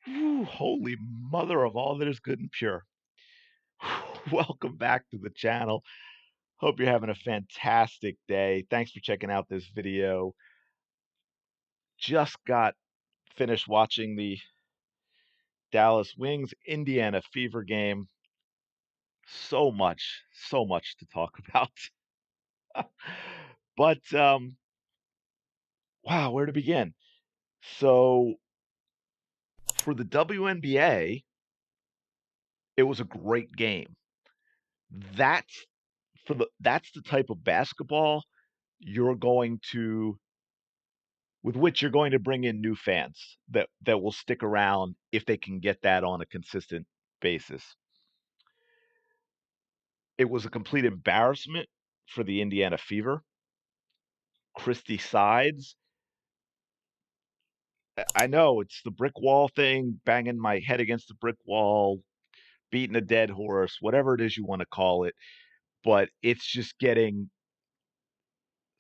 Whew, holy mother of all that is good and pure. Welcome back to the channel. Hope you're having a fantastic day. Thanks for checking out this video. Just got finished watching the Dallas Wings Indiana Fever game. So much to talk about. But wow, where to begin? So for the WNBA, it was a great game. That's that's the type of basketball you're going to with which you're going to bring in new fans that will stick around if they can get that on a consistent basis. It was a complete embarrassment for the Indiana Fever. Christy Sides, I know it's the brick wall thing, banging my head against the brick wall, beating a dead horse, whatever it is you want to call it, but it's just getting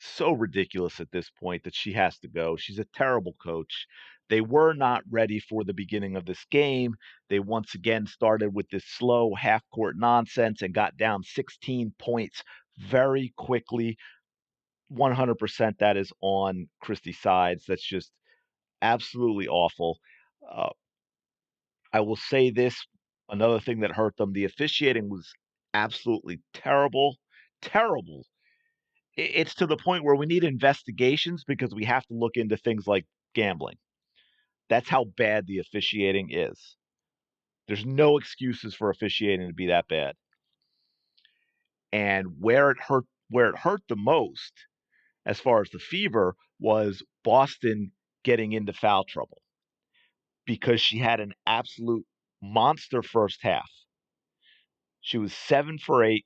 so ridiculous at this point that she has to go. She's a terrible coach. They were not ready for the beginning of this game. They once again started with this slow half court nonsense and got down 16 points very quickly. 100% that is on Christy Sides. That's just absolutely awful. Uh, I will say this, another thing that hurt them, the officiating was absolutely terrible. Terrible. It's to the point where we need investigations because we have to look into things like gambling. That's how bad the officiating is. There's no excuses for officiating to be that bad. And where it hurt the most as far as the Fever was Boston getting into foul trouble because she had an absolute monster first half. She was 7 for 8,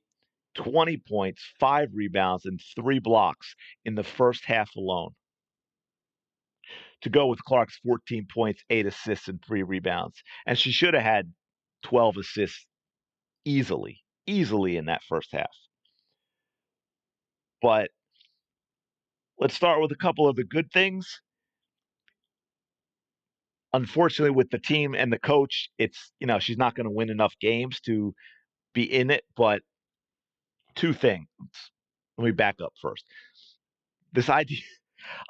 20 points, 5 rebounds, and 3 blocks in the first half alone, to go with Clark's 14 points, 8 assists, and 3 rebounds. And she should have had 12 assists easily in that first half. But let's start with a couple of the good things. Unfortunately, with the team and the coach, she's not going to win enough games to be in it. But two things. Let me back up first. This idea,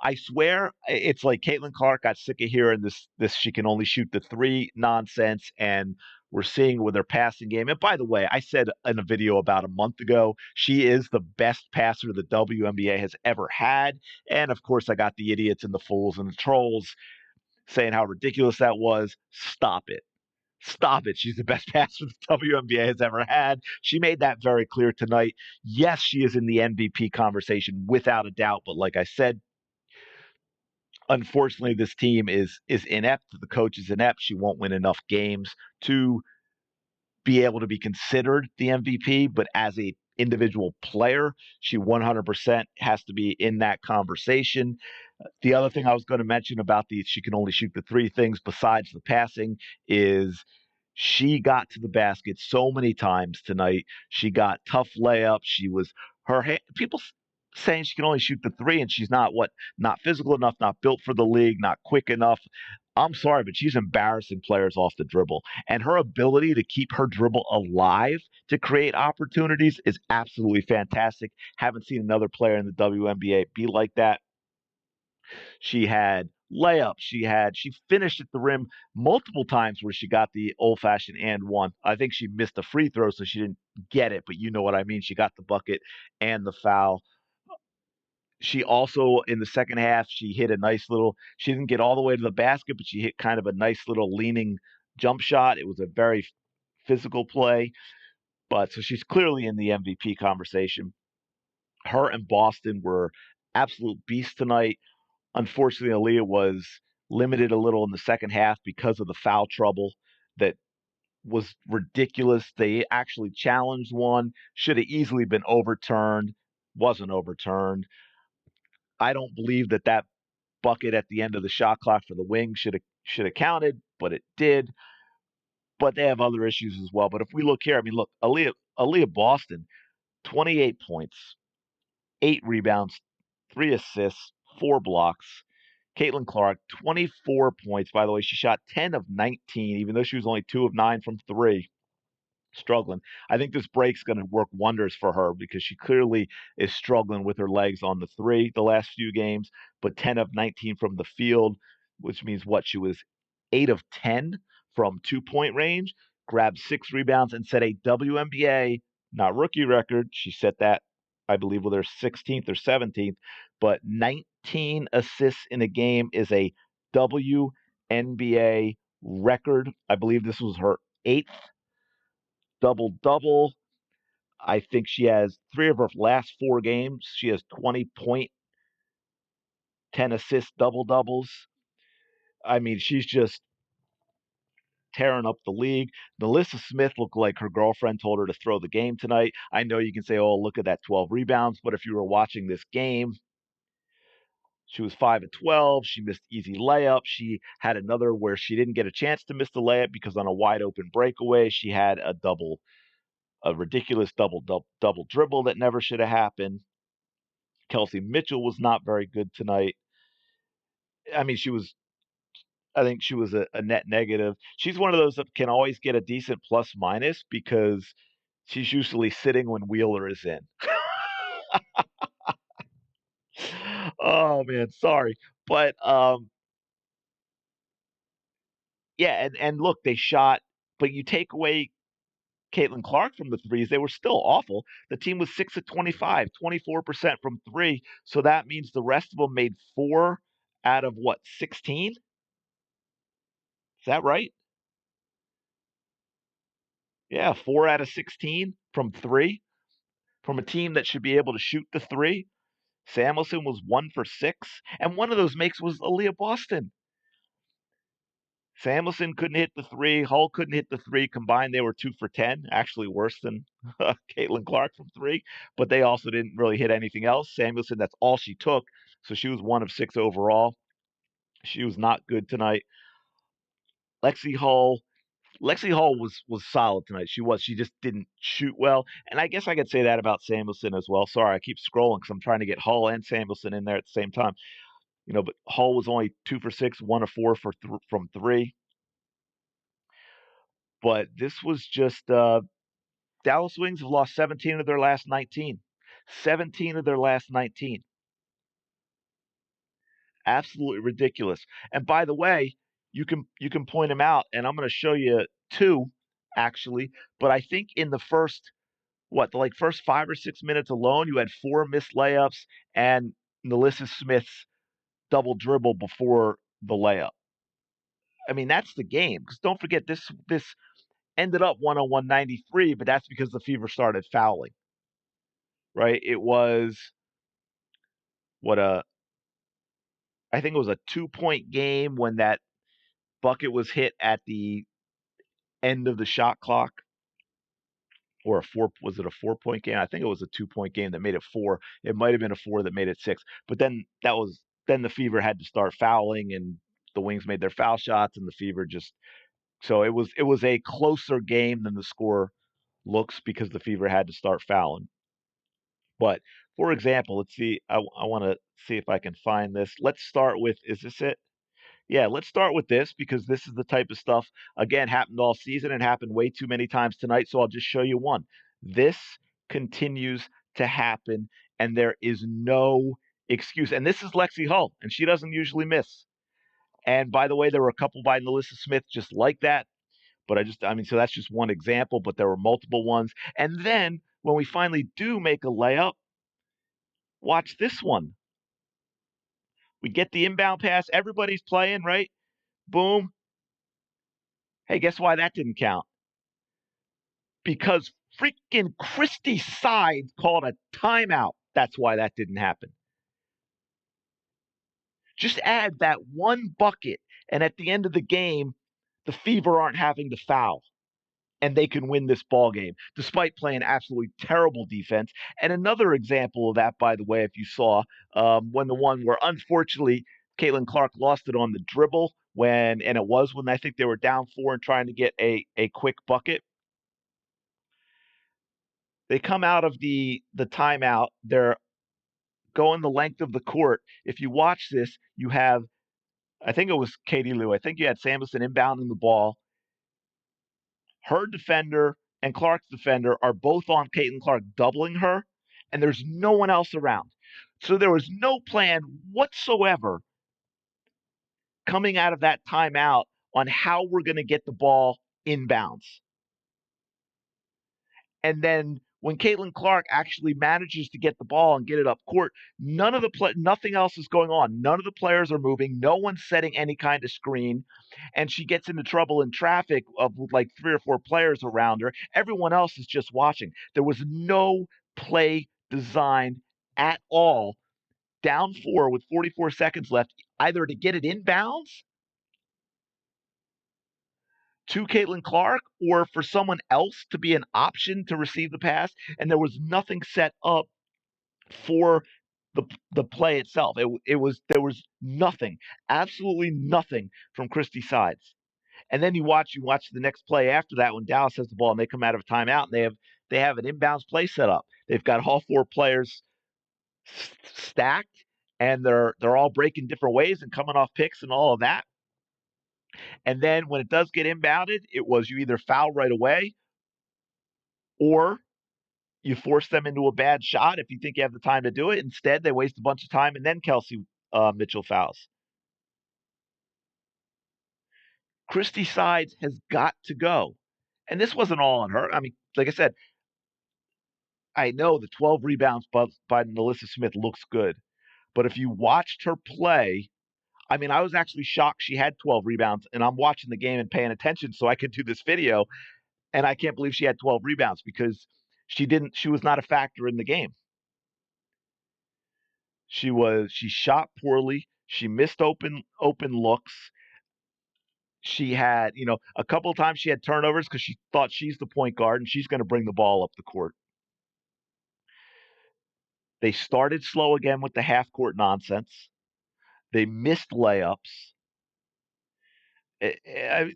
I swear, it's like Caitlin Clark got sick of hearing this she can only shoot the three nonsense, and we're seeing with her passing game. And by the way, I said in a video about a month ago, she is the best passer the WNBA has ever had. And of course, I got the idiots and the fools and the trolls saying how ridiculous that was. Stop it. Stop it. She's the best passer the WNBA has ever had. She made that very clear tonight. Yes, she is in the MVP conversation without a doubt. But like I said, unfortunately, this team is inept. The coach is inept. She won't win enough games to be able to be considered the MVP. But as a individual player, she 100% has to be in that conversation. The other thing I was going to mention about the she can only shoot the three things besides the passing is she got to the basket so many times tonight. She got tough layups. She was people saying she can only shoot the three and she's not physical enough, not built for the league, not quick enough. I'm sorry, but she's embarrassing players off the dribble. And her ability to keep her dribble alive to create opportunities is absolutely fantastic. Haven't seen another player in the WNBA be like that. She had layups. She finished at the rim multiple times where she got the old fashioned and one. I think she missed a free throw, so she didn't get it, but you know what I mean. She got the bucket and the foul. She also in the second half she hit a nice little. She didn't get all the way to the basket, but she hit kind of a nice little leaning jump shot. It was a very physical play, but so she's clearly in the MVP conversation. Her and Boston were absolute beasts tonight. Unfortunately, Aliyah was limited a little in the second half because of the foul trouble that was ridiculous. They actually challenged one, should have easily been overturned, wasn't overturned. I don't believe that bucket at the end of the shot clock for the Wings should have counted, but it did. But they have other issues as well. But if we look here, I mean, look, Aliyah Boston, 28 points, 8 rebounds, 3 assists, 4 blocks. Caitlin Clark, 24 points. By the way, she shot 10 of 19, even though she was only 2 of 9 from three. Struggling. I think this break's going to work wonders for her because she clearly is struggling with her legs on the three the last few games, but 10 of 19 from the field, which means what? She was 8 of 10 from 2-point range, grabbed 6 rebounds, and set a WNBA, not rookie record. She set that, I believe, with her 16th or 17th, but 19 assists in a game is a WNBA record. I believe this was her eighth double double. I think she has 3 of her last 4 games. She has 20 point, 10 assist double doubles. I mean, she's just tearing up the league. Melissa Smith looked like her girlfriend told her to throw the game tonight. I know you can say, oh, look at that 12 rebounds, but if you were watching this game, she was 5 of 12. She missed easy layups. She had another where she didn't get a chance to miss the layup because on a wide open breakaway, she had a ridiculous double dribble that never should have happened. Kelsey Mitchell was not very good tonight. I mean, I think she was a net negative. She's one of those that can always get a decent plus minus because she's usually sitting when Wheeler is in. Oh man, sorry. But yeah, and look, they shot, but you take away Caitlin Clark from the threes, they were still awful. The team was 6 of 25, 24% from three. So that means the rest of them made 4 out of what, 16? Is that right? Yeah, 4 out of 16 from three from a team that should be able to shoot the three. Samuelson was 1 for 6, and one of those makes was Aliyah Boston. Samuelson couldn't hit the three. Hull couldn't hit the three. Combined, they were 2 for 10, actually worse than Caitlin Clark from three, but they also didn't really hit anything else. Samuelson, that's all she took, so she was 1 of 6 overall. She was not good tonight. Lexi Hull, Lexi Hall was solid tonight. She just didn't shoot well, and I guess I could say that about Samuelson as well. Sorry, I keep scrolling because I'm trying to get Hull and Samuelson in there at the same time. But Hull was only 2 for 6, 1 of 4 from three. But this was just Dallas Wings have lost 17 of their last 19. 17 of their last 19. Absolutely ridiculous. And by the way, you can point them out, and I'm going to show you 2 actually. But I think in the first like first 5 or 6 minutes alone, you had 4 missed layups and Melissa Smith's double dribble before the layup. I mean, that's the game. Because don't forget, this ended up 101-93, but that's because the Fever started fouling. Right? It was what I think it was a 2-point game when that bucket was hit at the end of the shot clock, or was it a 4-point game? I think it was a 2-point game that made it 4. It might have been a 4 that made it 6. But then the Fever had to start fouling, and the Wings made their foul shots, and the Fever just so it was a closer game than the score looks because the Fever had to start fouling. But for example, let's see. I want to see if I can find this. Let's start with. Is this it? Yeah, let's start with this because this is the type of stuff, again, happened all season and happened way too many times tonight. So I'll just show you one. This continues to happen, and there is no excuse. And this is Lexi Hull, and she doesn't usually miss. And by the way, there were a couple by Melissa Smith just like that. But so that's just one example, but there were multiple ones. And then when we finally do make a layup, watch this one. We get the inbound pass. Everybody's playing, right? Boom. Hey, guess why that didn't count? Because freaking Christy Sides called a timeout. That's why that didn't happen. Just add that one bucket, and at the end of the game, the Fever aren't having to foul, and they can win this ball game despite playing absolutely terrible defense. And another example of that, by the way, if you saw, when the one where unfortunately Caitlin Clark lost it on the dribble and it was when I think they were down 4 and trying to get a quick bucket. They come out of the timeout. They're going the length of the court. If you watch this, you have I think it was Katie Lou. I think you had Samuelson inbounding the ball. Her defender and Clark's defender are both on Caitlin Clark, doubling her, and there's no one else around. So there was no plan whatsoever coming out of that timeout on how we're going to get the ball inbounds. And then when Caitlin Clark actually manages to get the ball and get it up court, nothing else is going on. None of the players are moving. No one's setting any kind of screen, and she gets into trouble in traffic of like 3 or 4 players around her. Everyone else is just watching. There was no play design at all. Down 4 with 44 seconds left, either to get it inbounds to Caitlin Clark or for someone else to be an option to receive the pass, and there was nothing set up for the play itself. There was nothing, absolutely nothing from Christie Sides. And then you watch the next play after that when Dallas has the ball and they come out of a timeout and they have an inbounds play set up. They've got all 4 players stacked and they're all breaking different ways and coming off picks and all of that. And then when it does get inbounded, it was you either foul right away or you force them into a bad shot if you think you have the time to do it. Instead, they waste a bunch of time and then Kelsey Mitchell fouls. Christie Sides has got to go. And this wasn't all on her. I mean, like I said, I know the 12 rebounds by Melissa Smith looks good. But if you watched her play, I mean, I was actually shocked she had 12 rebounds, and I'm watching the game and paying attention so I could do this video, and I can't believe she had 12 rebounds because she was not a factor in the game. She shot poorly, she missed open looks. She had, a couple of times she had turnovers because she thought she's the point guard and she's going to bring the ball up the court. They started slow again with the half court nonsense. They missed layups. I,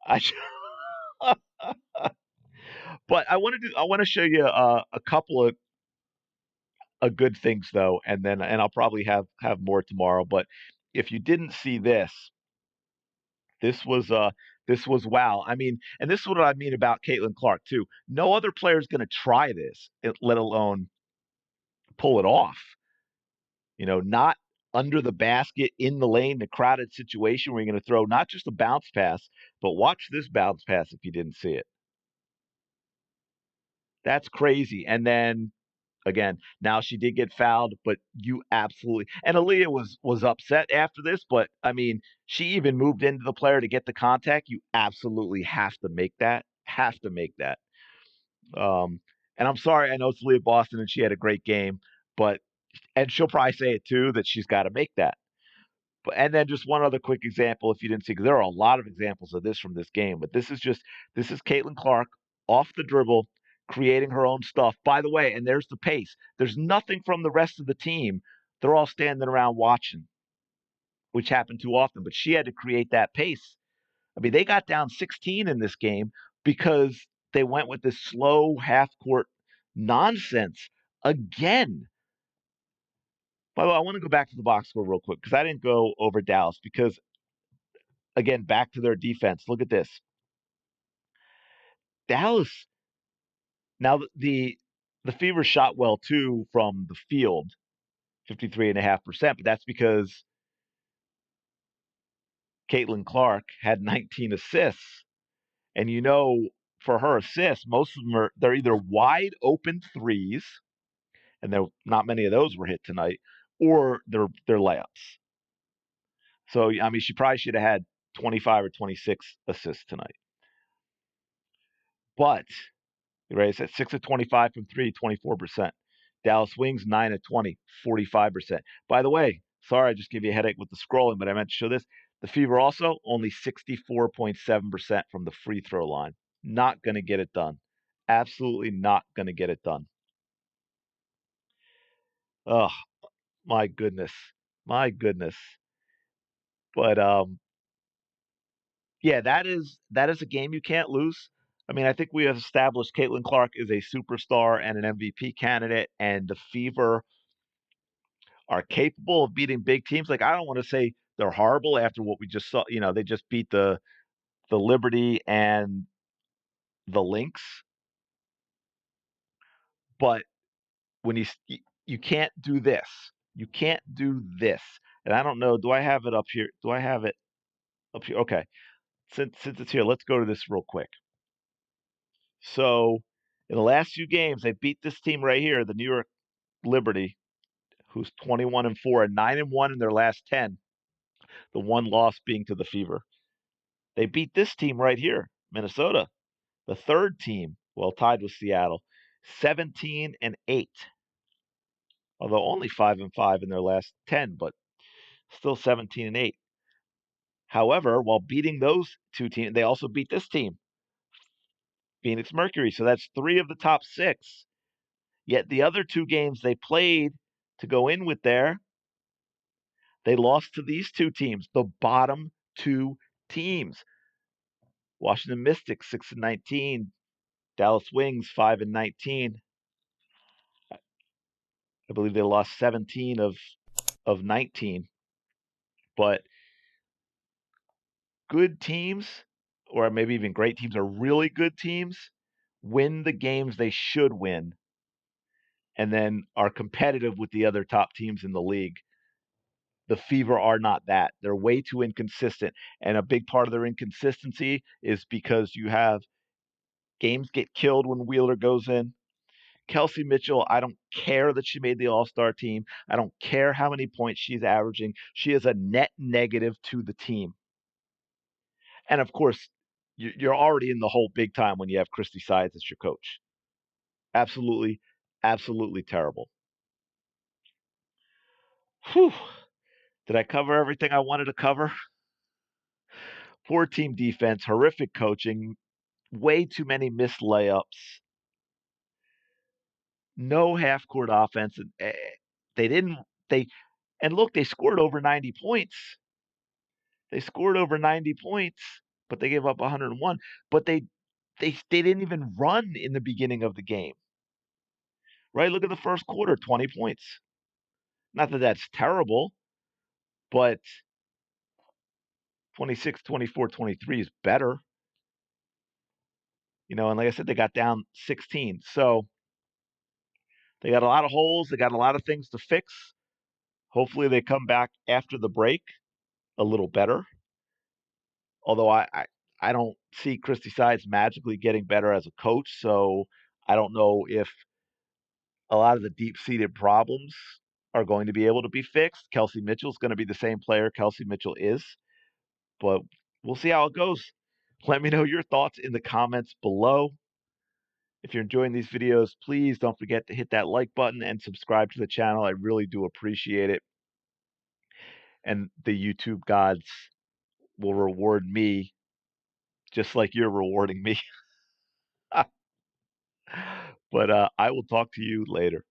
I, but I want to show you a couple of good things though, and I'll probably have more tomorrow. But if you didn't see this, this was wow. I mean, and this is what I mean about Caitlin Clark too. No other player is going to try this, let alone pull it off. Not under the basket in the lane, the crowded situation where you're going to throw not just a bounce pass, but watch this bounce pass if you didn't see it. That's crazy. And then again, now she did get fouled, but you absolutely and Aliyah was upset after this, but I mean, she even moved into the player to get the contact. You absolutely have to make that. Have to make that. Um, and I'm sorry, I know it's Leah Boston and she had a great game, but and she'll probably say it too that she's got to make that. But and then just one other quick example, if you didn't see, because there are a lot of examples of this from this game, but this is Caitlin Clark off the dribble, creating her own stuff. By the way, and there's the pace. There's nothing from the rest of the team. They're all standing around watching, which happened too often. But she had to create that pace. I mean, they got down 16 in this game because they went with this slow half court nonsense again. By the way, I want to go back to the box score real quick because I didn't go over Dallas because, again, back to their defense. Look at this. Dallas, now the Fever shot well too from the field, 53.5%, but that's because Caitlin Clark had 19 assists. And for her assists, most of them they're either wide open threes, and there not many of those were hit tonight, or they're layups. So I mean, she probably should have had 25 or 26 assists tonight. But right, it's at 6 of 25 from 3, 24%. Dallas Wings 9 of 20, 45%. By the way, sorry, I just gave you a headache with the scrolling, but I meant to show this. The Fever also only 64.7% from the free throw line. Not going to get it done. Absolutely not going to get it done. Oh, my goodness. My goodness. But yeah, that is a game you can't lose. I mean, I think we have established Caitlin Clark is a superstar and an MVP candidate, and the Fever are capable of beating big teams. Like, I don't want to say they're horrible after what we just saw. They just beat the Liberty and the Lynx, but when you can't do this. You can't do this. And I don't know, do I have it up here? Do I have it up here? Okay. Since it's here, let's go to this real quick. So, in the last few games, they beat this team right here, the New York Liberty, who's 21-4 and 9-1 in their last 10. The one loss being to the Fever. They beat this team right here, Minnesota, the third team, well, tied with Seattle, 17-8. Although only 5-5 in their last 10, but still 17-8. However, while beating those two teams, they also beat this team, Phoenix Mercury. So that's 3 of the top 6. Yet the other 2 games they played to go in with there, they lost to these 2 teams, the bottom 2 teams. Washington Mystics 6-19, Dallas Wings 5-19. I believe they lost 17 of 19. But good teams, or maybe even great teams, or really good teams, win the games they should win, and then are competitive with the other top teams in the league. The Fever are not that. They're way too inconsistent. And a big part of their inconsistency is because you have games get killed when Wheeler goes in. Kelsey Mitchell, I don't care that she made the All-Star team. I don't care how many points she's averaging. She is a net negative to the team. And of course, you're already in the hole big time when you have Christy Sides as your coach. Absolutely, absolutely terrible. Whew. Did I cover everything I wanted to cover? Poor team defense, horrific coaching, way too many missed layups, no half court offense. They didn't they and look, they scored over 90 points. They scored over 90 points, but they gave up 101. But they didn't even run in the beginning of the game. Right? Look at the first quarter, 20 points. Not that that's terrible, but 26, 24, 23 is better. And like I said, they got down 16. So they got a lot of holes. They got a lot of things to fix. Hopefully they come back after the break a little better. Although I don't see Christy Sides magically getting better as a coach. So I don't know if a lot of the deep-seated problems are going to be able to be fixed. Kelsey Mitchell's going to be the same player Kelsey Mitchell is. But we'll see how it goes. Let me know your thoughts in the comments below. If you're enjoying these videos, please don't forget to hit that like button and subscribe to the channel. I really do appreciate it. And the YouTube gods will reward me just like you're rewarding me. But I will talk to you later.